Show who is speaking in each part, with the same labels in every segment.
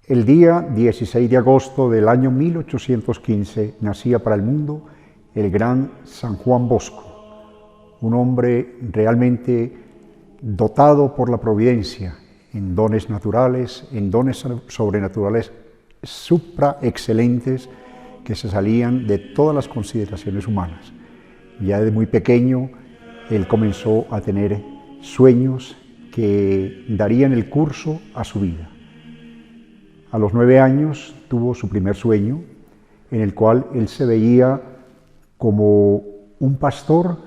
Speaker 1: El día 16 de agosto del año 1815 nacía para el mundo el gran San Juan Bosco, un hombre realmente dotado por la providencia en dones naturales, en dones sobrenaturales supraexcelentes que se salían de todas las consideraciones humanas. Ya desde muy pequeño él comenzó a tener sueños que darían el curso a su vida. A los 9 años tuvo su primer sueño, en el cual él se veía como un pastor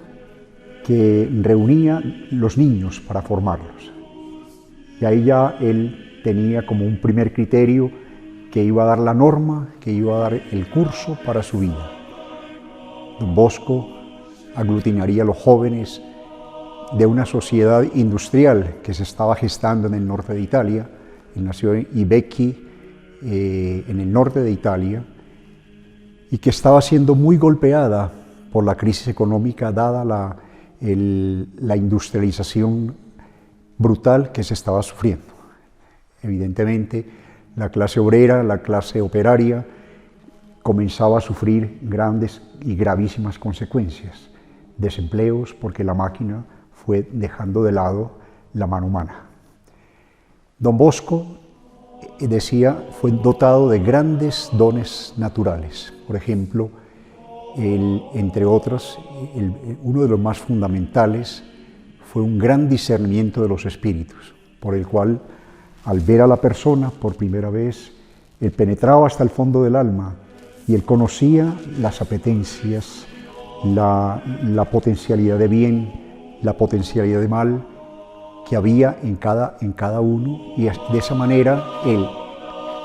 Speaker 1: que reunía los niños para formarlos. Y ahí ya él tenía como un primer criterio que iba a dar la norma, que iba a dar el curso para su vida. Don Bosco aglutinaría a los jóvenes de una sociedad industrial que se estaba gestando en el norte de Italia. Él nació en Ibecchi, en el norte de Italia, y que estaba siendo muy golpeada por la crisis económica dada la industrialización brutal que se estaba sufriendo. Evidentemente, la clase obrera, la clase operaria, comenzaba a sufrir grandes y gravísimas consecuencias. Desempleos, porque la máquina fue dejando de lado la mano humana. Don Bosco, decía, fue dotado de grandes dones naturales. Por ejemplo, entre otros, uno de los más fundamentales fue un gran discernimiento de los espíritus, por el cual, al ver a la persona por primera vez, él penetraba hasta el fondo del alma y él conocía las apetencias, la potencialidad de bien, la potencialidad de mal que había en cada uno, y de esa manera él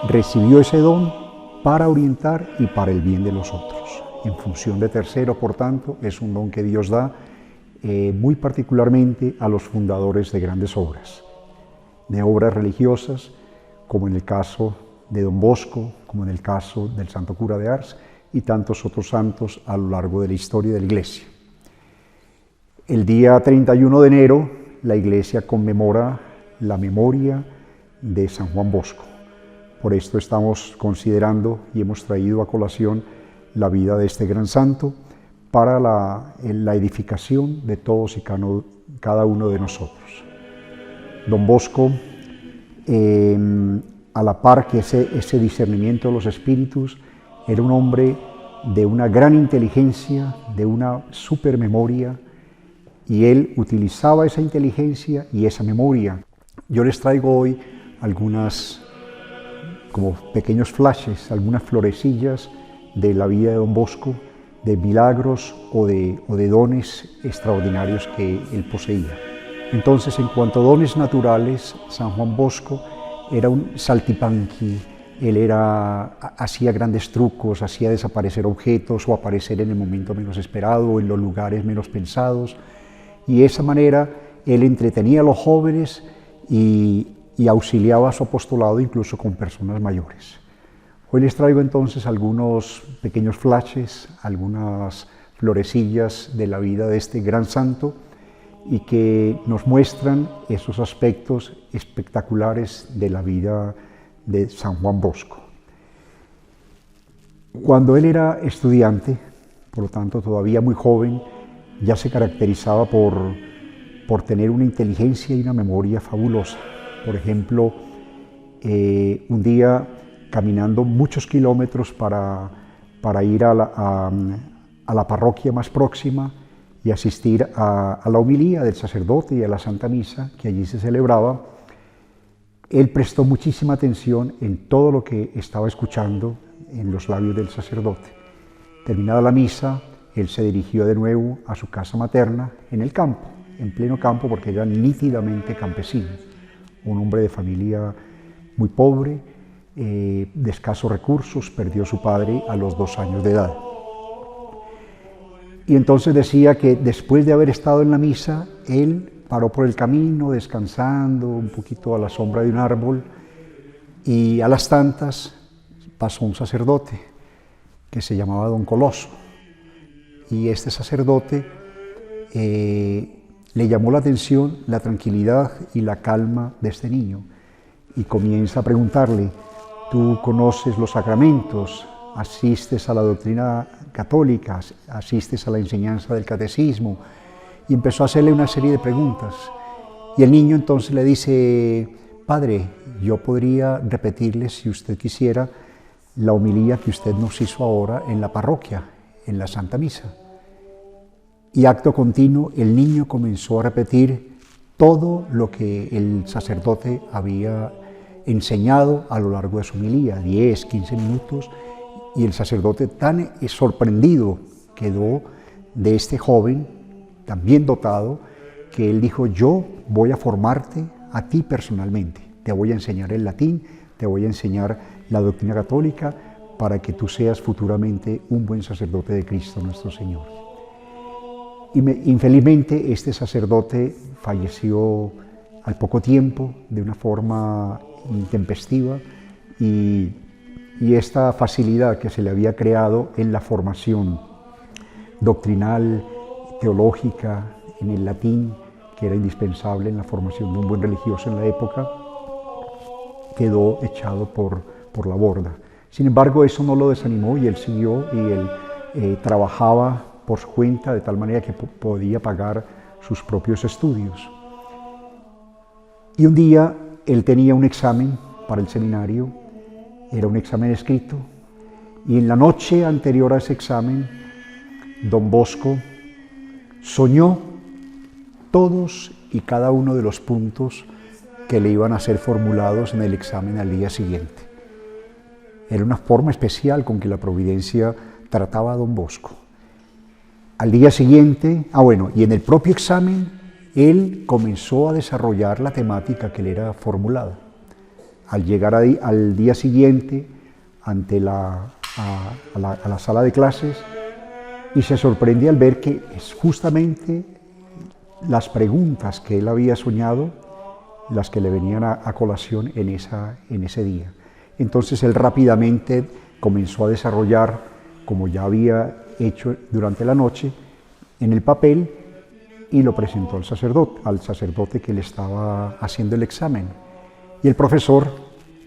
Speaker 1: recibió ese don para orientar y para el bien de los otros. En función de tercero, por tanto, es un don que Dios da muy particularmente a los fundadores de grandes obras, de obras religiosas, como en el caso de Don Bosco, como en el caso del Santo Cura de Ars y tantos otros santos a lo largo de la historia de la Iglesia. El día 31 de enero, la Iglesia conmemora la memoria de San Juan Bosco. Por esto estamos considerando y hemos traído a colación la vida de este gran santo para la edificación de todos y cada uno de nosotros. Don Bosco, a la par que ese discernimiento de los espíritus, era un hombre de una gran inteligencia, de una supermemoria, y él utilizaba esa inteligencia y esa memoria. Yo les traigo hoy algunas, como pequeños flashes, algunas florecillas de la vida de Don Bosco, de milagros o de dones extraordinarios que él poseía. Entonces, en cuanto a dones naturales, San Juan Bosco era un saltimbanqui. Él hacía grandes trucos, hacía desaparecer objetos o aparecer en el momento menos esperado o en los lugares menos pensados. Y de esa manera él entretenía a los jóvenes y auxiliaba a su apostolado incluso con personas mayores. Hoy les traigo entonces algunos pequeños flashes, algunas florecillas de la vida de este gran santo y que nos muestran esos aspectos espectaculares de la vida de San Juan Bosco. Cuando él era estudiante, por lo tanto todavía muy joven, ya se caracterizaba por tener una inteligencia y una memoria fabulosa. Por ejemplo, un día caminando muchos kilómetros para ir a la parroquia más próxima y asistir a la homilía del sacerdote y a la Santa Misa que allí se celebraba, él prestó muchísima atención en todo lo que estaba escuchando en los labios del sacerdote. Terminada la misa, él se dirigió de nuevo a su casa materna en el campo, en pleno campo, porque era nítidamente campesino, un hombre de familia muy pobre, de escasos recursos, perdió a su padre a los 2 años de edad. Y entonces decía que después de haber estado en la misa, él paró por el camino, descansando un poquito a la sombra de un árbol, y a las tantas pasó un sacerdote que se llamaba Don Coloso. Y este sacerdote le llamó la atención la tranquilidad y la calma de este niño y comienza a preguntarle: tú conoces los sacramentos, asistes a la doctrina católica, asistes a la enseñanza del catecismo. Y empezó a hacerle una serie de preguntas. Y el niño entonces le dice: padre, yo podría repetirle, si usted quisiera, la homilía que usted nos hizo ahora en la parroquia, en la Santa Misa. Y acto continuo, el niño comenzó a repetir todo lo que el sacerdote había enseñado a lo largo de su homilía, 10, 15 minutos, y el sacerdote tan sorprendido quedó de este joven, tan bien dotado, que él dijo: yo voy a formarte a ti personalmente, te voy a enseñar el latín, te voy a enseñar la doctrina católica, para que tú seas futuramente un buen sacerdote de Cristo nuestro Señor. Infelizmente, este sacerdote falleció al poco tiempo, de una forma intempestiva, y esta facilidad que se le había creado en la formación doctrinal, teológica, en el latín, que era indispensable en la formación de un buen religioso en la época, quedó echado por la borda. Sin embargo, eso no lo desanimó y él siguió, y él trabajaba por su cuenta, de tal manera que podía pagar sus propios estudios. Y un día él tenía un examen para el seminario, era un examen escrito, y en la noche anterior a ese examen, don Bosco soñó todos y cada uno de los puntos que le iban a ser formulados en el examen al día siguiente. Era una forma especial con que la providencia trataba a don Bosco. Al día siguiente, y en el propio examen, él comenzó a desarrollar la temática que le era formulada. Al llegar al día siguiente, ante a la sala de clases, y se sorprende al ver que es justamente las preguntas que él había soñado las que le venían a colación en ese día. Entonces él rápidamente comenzó a desarrollar, como ya había hecho durante la noche, en el papel, y lo presentó al sacerdote que le estaba haciendo el examen. Y el profesor,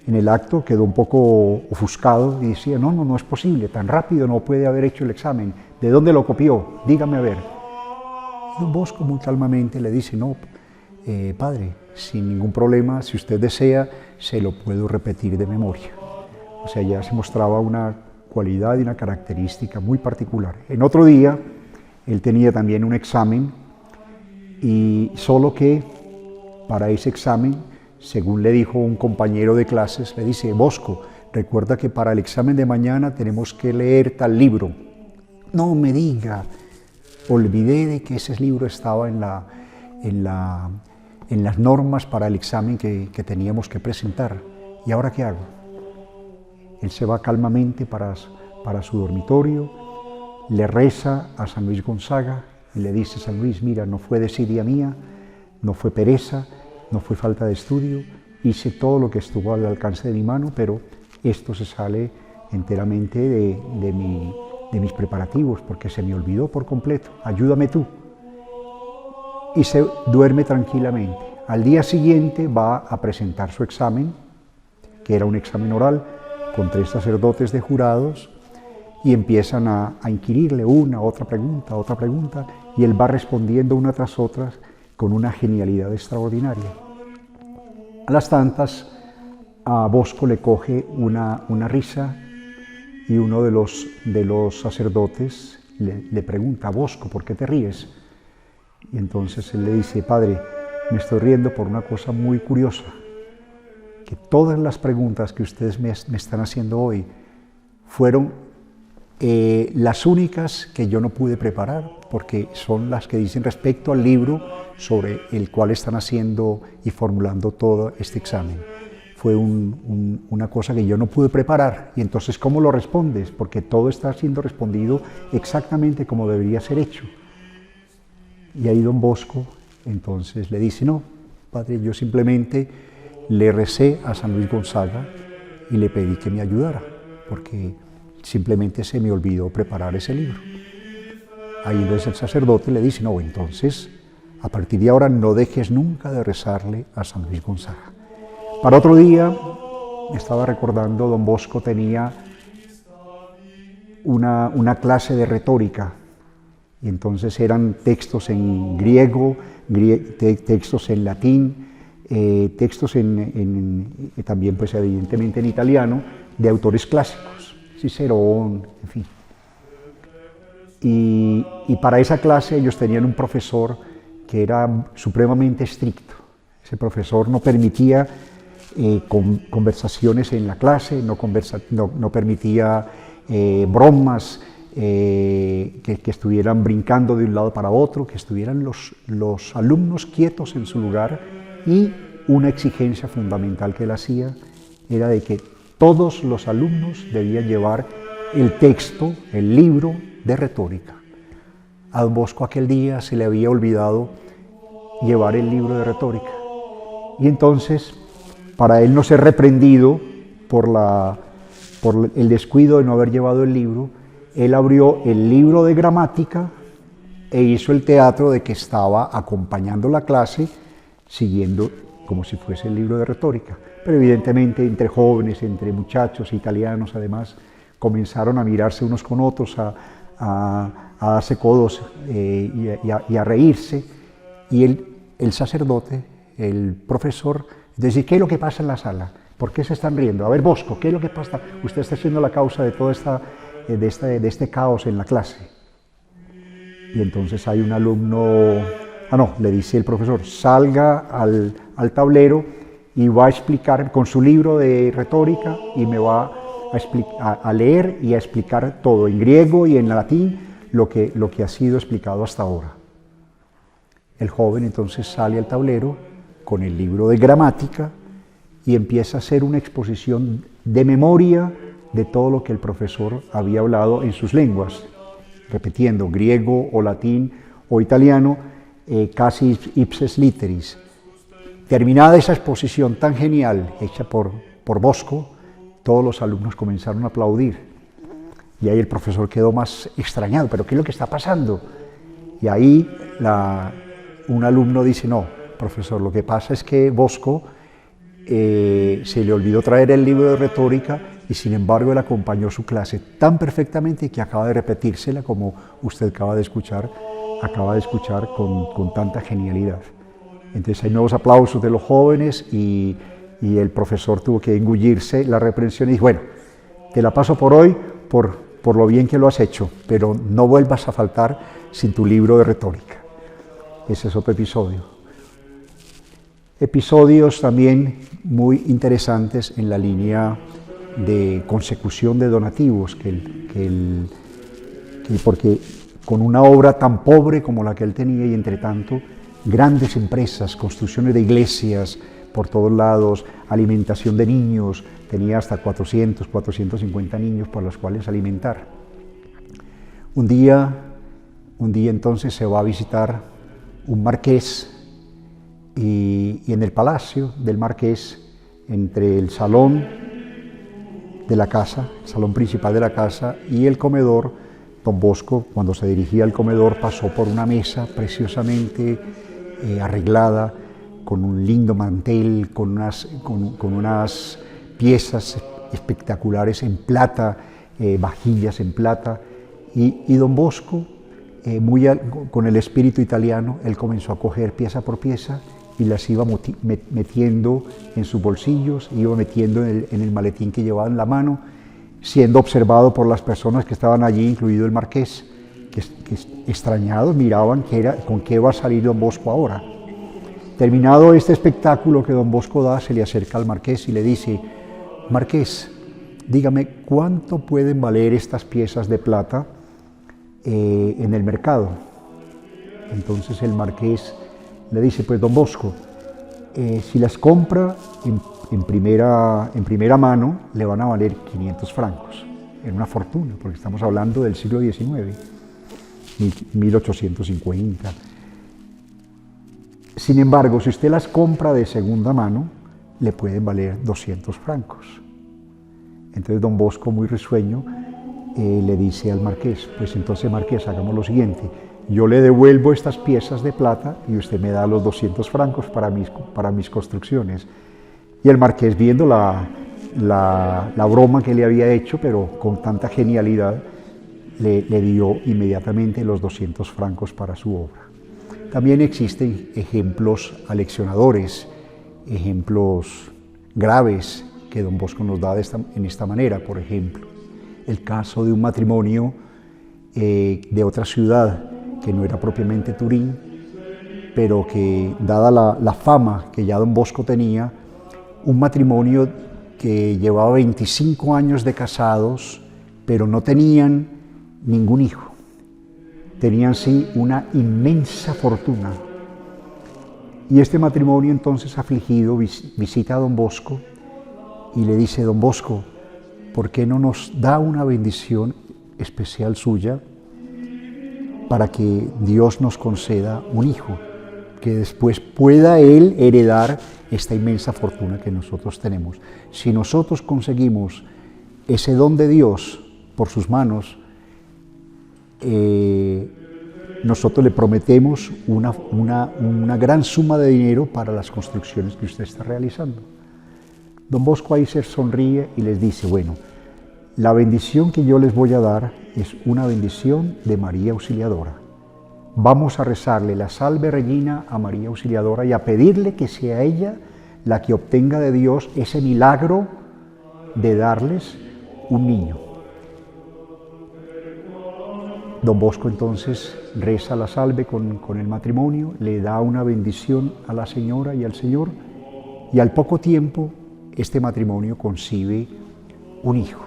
Speaker 1: en el acto, quedó un poco ofuscado y decía: no es posible, tan rápido no puede haber hecho el examen. ¿De dónde lo copió? Dígame a ver. Y don Bosco muy calmamente le dice: no, padre, sin ningún problema, si usted desea, se lo puedo repetir de memoria. O sea, ya se mostraba una cualidad y una característica muy particular. En otro día, él tenía también un examen, y solo que para ese examen, según le dijo un compañero de clases, le dice: Bosco, recuerda que para el examen de mañana tenemos que leer tal libro. No me diga, olvidé de que ese libro estaba en las normas para el examen que teníamos que presentar. ¿Y ahora qué hago? Él se va calmamente para su dormitorio, le reza a San Luis Gonzaga y le dice: San Luis, mira, no fue desidia mía, no fue pereza, no fue falta de estudio, hice todo lo que estuvo al alcance de mi mano, pero esto se sale enteramente de mis preparativos, porque se me olvidó por completo, ayúdame tú. Y se duerme tranquilamente. Al día siguiente va a presentar su examen, que era un examen oral, con 3 sacerdotes de jurados, y empiezan a inquirirle otra pregunta, y él va respondiendo una tras otra con una genialidad extraordinaria. A las tantas, a Bosco le coge una risa, y uno de los sacerdotes le pregunta: Bosco, ¿por qué te ríes? Y entonces él le dice: padre, me estoy riendo por una cosa muy curiosa, que todas las preguntas que ustedes me están haciendo hoy fueron las únicas que yo no pude preparar, porque son las que dicen respecto al libro sobre el cual están haciendo y formulando todo este examen. Fue una cosa que yo no pude preparar. Y entonces, ¿cómo lo respondes? Porque todo está siendo respondido exactamente como debería ser hecho. Y ahí don Bosco entonces le dice: no, padre, yo simplemente le recé a San Luis Gonzaga y le pedí que me ayudara, porque simplemente se me olvidó preparar ese libro. Ahí entonces el sacerdote le dice: no, entonces, a partir de ahora no dejes nunca de rezarle a San Luis Gonzaga. Para otro día, estaba recordando, don Bosco tenía una clase de retórica, y entonces eran textos en griego, textos en latín, textos también pues evidentemente en italiano, de autores clásicos, Cicerón, en fin. Y para esa clase ellos tenían un profesor que era supremamente estricto. Ese profesor no permitía conversaciones en la clase, no permitía bromas, que estuvieran brincando de un lado para otro, que estuvieran los alumnos quietos en su lugar, y una exigencia fundamental que él hacía era de que todos los alumnos debían llevar el texto, el libro de retórica. A don Bosco aquel día se le había olvidado llevar el libro de retórica, y entonces, para él no ser reprendido por el descuido de no haber llevado el libro, él abrió el libro de gramática e hizo el teatro de que estaba acompañando la clase, siguiendo como si fuese el libro de retórica. Pero evidentemente entre jóvenes, entre muchachos italianos además, comenzaron a mirarse unos con otros, a darse codos y a reírse. Y el sacerdote, el profesor, decía: ¿qué es lo que pasa en la sala? ¿Por qué se están riendo? A ver, Bosco, ¿qué es lo que pasa? Usted está siendo la causa de todo de este caos en la clase. Y entonces hay un alumno, le dice el profesor: salga al tablero y va a explicar con su libro de retórica, y me va a leer y a explicar todo en griego y en latín lo que ha sido explicado hasta ahora. El joven entonces sale al tablero con el libro de gramática y empieza a hacer una exposición de memoria de todo lo que el profesor había hablado en sus lenguas, repitiendo griego o latín o italiano, casi ipses literis. Terminada esa exposición tan genial hecha por Bosco, todos los alumnos comenzaron a aplaudir. Y ahí el profesor quedó más extrañado: ¿pero qué es lo que está pasando? Y ahí un alumno dice: no, profesor, lo que pasa es que Bosco se le olvidó traer el libro de retórica, y sin embargo él acompañó su clase tan perfectamente que acaba de repetírsela como usted acaba de escuchar con tanta genialidad. Entonces hay nuevos aplausos de los jóvenes, y el profesor tuvo que engullirse la reprensión y dijo: bueno, te la paso por hoy por lo bien que lo has hecho, pero no vuelvas a faltar sin tu libro de retórica. Ese es otro episodio. Episodios también muy interesantes en la línea de consecución de donativos, porque con una obra tan pobre como la que él tenía, y entre tanto grandes empresas, construcciones de iglesias por todos lados, alimentación de niños, tenía hasta 450 niños por los cuales alimentar. Un día entonces se va a visitar un marqués, y en el palacio del marqués, entre el salón de la casa, el salón principal de la casa, y el comedor, don Bosco, cuando se dirigía al comedor, pasó por una mesa preciosamente arreglada, con un lindo mantel, con unas piezas espectaculares en plata, vajillas en plata, y don Bosco, con el espíritu italiano, él comenzó a coger pieza por pieza y las iba metiendo en sus bolsillos, iba metiendo en el maletín que llevaba en la mano, siendo observado por las personas que estaban allí, incluido el marqués, que extrañados miraban con qué va a salir don Bosco ahora. Terminado este espectáculo que don Bosco da, se le acerca al marqués y le dice: marqués, dígame, ¿cuánto pueden valer estas piezas de plata en el mercado? Entonces el marqués le dice: pues don Bosco, si las compra en primera mano, le van a valer 500 francos, en una fortuna, porque estamos hablando del siglo XIX, 1850. Sin embargo, si usted las compra de segunda mano, le pueden valer 200 francos. Entonces don Bosco, muy risueño, le dice al marqués: pues entonces, marqués, hagamos lo siguiente, yo le devuelvo estas piezas de plata y usted me da los 200 francos para mis construcciones. Y el marqués, viendo la broma que le había hecho, pero con tanta genialidad le dio inmediatamente los 200 francos para su obra. También existen ejemplos aleccionadores, ejemplos graves que don Bosco nos da en esta manera. Por ejemplo, el caso de un matrimonio de otra ciudad que no era propiamente Turín, pero que, dada la fama que ya don Bosco tenía, un matrimonio que llevaba 25 años de casados, pero no tenían ningún hijo. Tenían sí una inmensa fortuna. Y este matrimonio, entonces afligido, visita a don Bosco y le dice: don Bosco, ¿por qué no nos da una bendición especial suya para que Dios nos conceda un hijo, que después pueda él heredar esta inmensa fortuna que nosotros tenemos? Si nosotros conseguimos ese don de Dios por sus manos, nosotros le prometemos una gran suma de dinero para las construcciones que usted está realizando. Don Bosco ahí se sonríe y les dice: bueno, la bendición que yo les voy a dar es una bendición de María Auxiliadora. Vamos a rezarle la Salve Regina a María Auxiliadora y a pedirle que sea ella la que obtenga de Dios ese milagro de darles un niño. Don Bosco entonces reza la salve con el matrimonio, le da una bendición a la señora y al señor, y al poco tiempo este matrimonio concibe un hijo,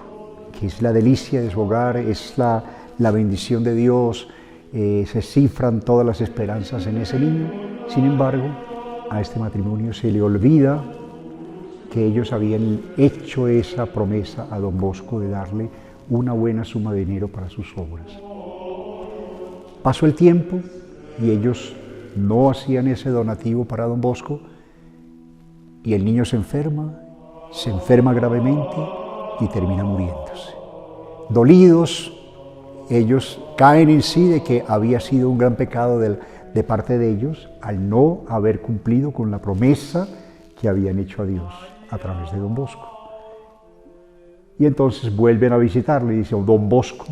Speaker 1: que es la delicia de su hogar, es la bendición de Dios, se cifran todas las esperanzas en ese niño. Sin embargo, a este matrimonio se le olvida que ellos habían hecho esa promesa a don Bosco de darle una buena suma de dinero para sus obras. Pasó el tiempo y ellos no hacían ese donativo para don Bosco, y el niño se enferma gravemente y termina muriéndose. Dolidos, ellos caen en sí de que había sido un gran pecado de parte de ellos al no haber cumplido con la promesa que habían hecho a Dios a través de don Bosco. Y entonces vuelven a visitarle y dicen: don Bosco,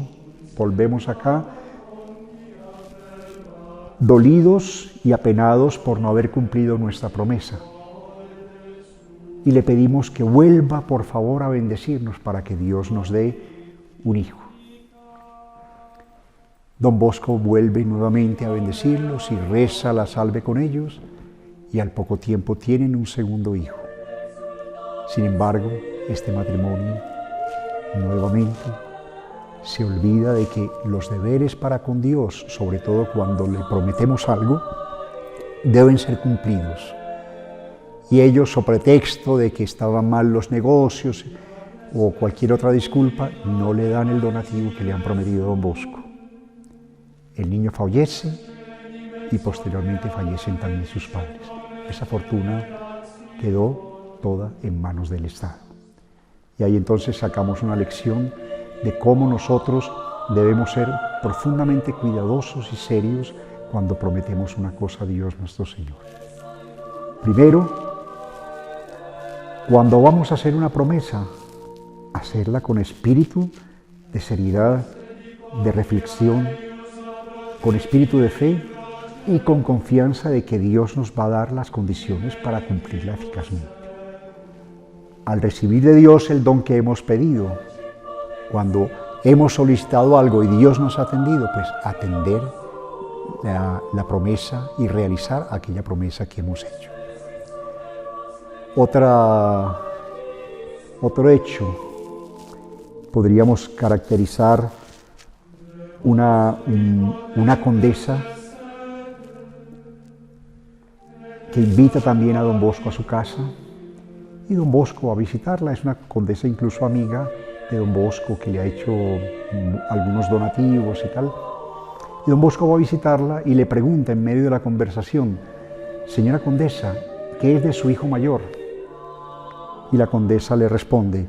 Speaker 1: volvemos acá, dolidos y apenados por no haber cumplido nuestra promesa, y le pedimos que vuelva por favor a bendecirnos para que Dios nos dé un hijo. Don Bosco vuelve nuevamente a bendecirlos y reza la salve con ellos, y al poco tiempo tienen un segundo hijo. Sin embargo, este matrimonio nuevamente se olvida de que los deberes para con Dios, sobre todo cuando le prometemos algo, deben ser cumplidos. Y ellos, so pretexto de que estaban mal los negocios o cualquier otra disculpa, no le dan el donativo que le han prometido a don Bosco. El niño fallece y posteriormente fallecen también sus padres. Esa fortuna quedó toda en manos del Estado. Y ahí entonces sacamos una lección de cómo nosotros debemos ser profundamente cuidadosos y serios cuando prometemos una cosa a Dios nuestro Señor. Primero, cuando vamos a hacer una promesa, hacerla con espíritu de seriedad, de reflexión, con espíritu de fe y con confianza de que Dios nos va a dar las condiciones para cumplirla eficazmente. Al recibir de Dios el don que hemos pedido, cuando hemos solicitado algo y Dios nos ha atendido, pues atender la promesa y realizar aquella promesa que hemos hecho. Otro hecho, podríamos caracterizar una condesa que invita también a don Bosco a su casa, y don Bosco va a visitarla. Es una condesa incluso amiga de don Bosco, que le ha hecho algunos donativos y tal. Y don Bosco va a visitarla y le pregunta en medio de la conversación: señora condesa, ¿qué es de su hijo mayor? Y la condesa le responde: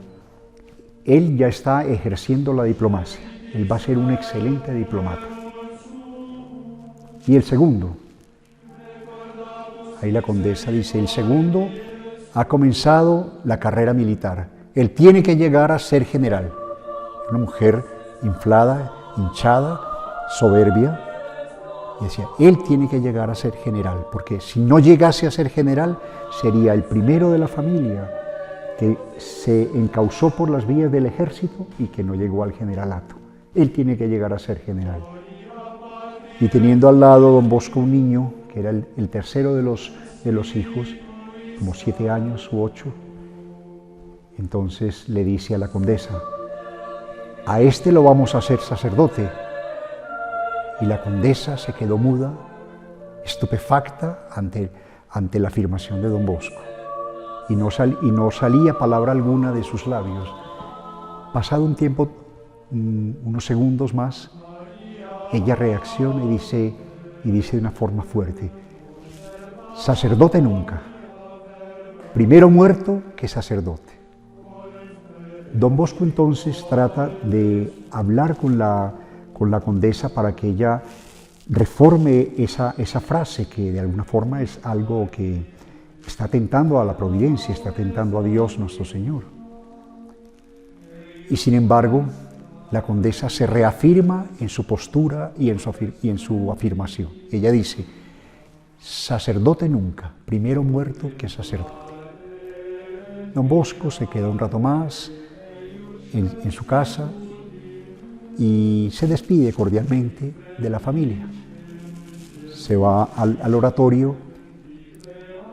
Speaker 1: él ya está ejerciendo la diplomacia, él va a ser un excelente diplomata. ¿Y el segundo? Ahí la condesa dice: el segundo ha comenzado la carrera militar, Él tiene que llegar a ser general. Una mujer inflada, hinchada, soberbia. Y decía, él tiene que llegar a ser general, porque si no llegase a ser general, sería el primero de la familia que se encauzó por las vías del ejército y que no llegó al generalato. Él tiene que llegar a ser general. Y teniendo al lado don Bosco un niño, que era el tercero de los hijos, como 7 años u 8, entonces le dice a la condesa, a este lo vamos a hacer sacerdote. Y la condesa se quedó muda, estupefacta ante la afirmación de don Bosco. Y no salía palabra alguna de sus labios. Pasado un tiempo, unos segundos más, ella reacciona y dice de una forma fuerte, sacerdote nunca, primero muerto que sacerdote. Don Bosco entonces trata de hablar con la condesa para que ella reforme esa frase, que de alguna forma es algo que está atentando a la providencia, está atentando a Dios nuestro Señor. Y sin embargo, la condesa se reafirma en su postura y en su afirmación. Ella dice, sacerdote nunca, primero muerto que sacerdote. Don Bosco se queda un rato más en su casa y se despide cordialmente de la familia. Se va al oratorio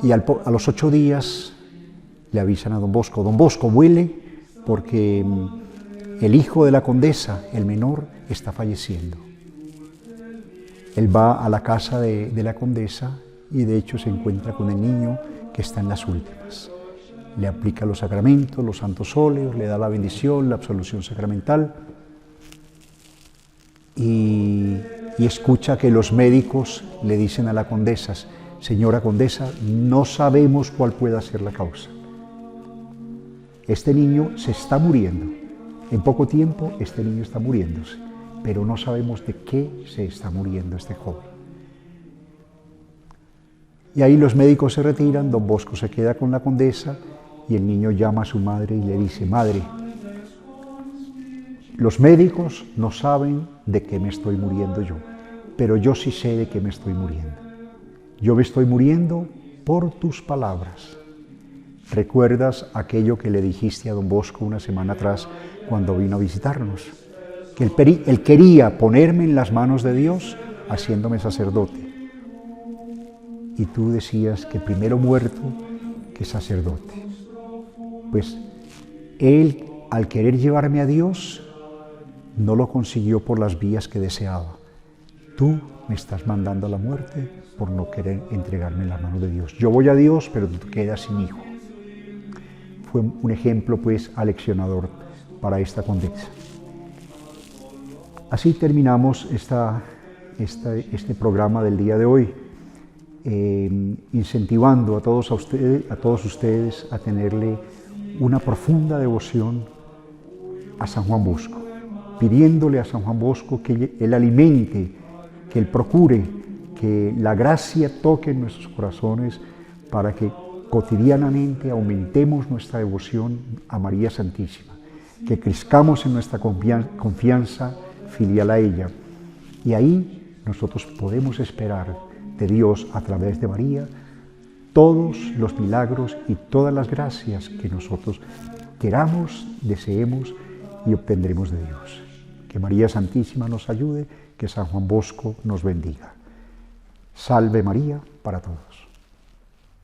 Speaker 1: y a los 8 días le avisan a don Bosco, vuele porque el hijo de la condesa, el menor, está falleciendo. Él va a la casa de la condesa y de hecho se encuentra con el niño que está en las últimas. Le aplica los sacramentos, los santos óleos, le da la bendición, la absolución sacramental y escucha que los médicos le dicen a la condesa, señora condesa, no sabemos cuál pueda ser la causa. Este niño se está muriendo. En poco tiempo este niño está muriéndose, pero no sabemos de qué se está muriendo este joven. Y ahí los médicos se retiran, don Bosco se queda con la condesa y el niño llama a su madre y le dice, madre, los médicos no saben de qué me estoy muriendo yo, pero yo sí sé de qué me estoy muriendo. Yo me estoy muriendo por tus palabras. ¿Recuerdas aquello que le dijiste a don Bosco una semana atrás cuando vino a visitarnos? Que él quería ponerme en las manos de Dios haciéndome sacerdote. Y tú decías que primero muerto que sacerdote. Pues él, al querer llevarme a Dios, no lo consiguió por las vías que deseaba. Tú me estás mandando a la muerte por no querer entregarme en la mano de Dios. Yo voy a Dios, pero tú quedas sin hijo. Fue un ejemplo, pues, aleccionador para esta condesa. Así terminamos este programa del día de hoy, incentivando a todos ustedes a tenerle una profunda devoción a San Juan Bosco, pidiéndole a San Juan Bosco que Él alimente, que Él procure, que la gracia toque en nuestros corazones para que cotidianamente aumentemos nuestra devoción a María Santísima, que crezcamos en nuestra confianza filial a ella. Y ahí nosotros podemos esperar de Dios a través de María todos los milagros y todas las gracias que nosotros queramos, deseemos y obtendremos de Dios. Que María Santísima nos ayude, que San Juan Bosco nos bendiga. Salve María para todos.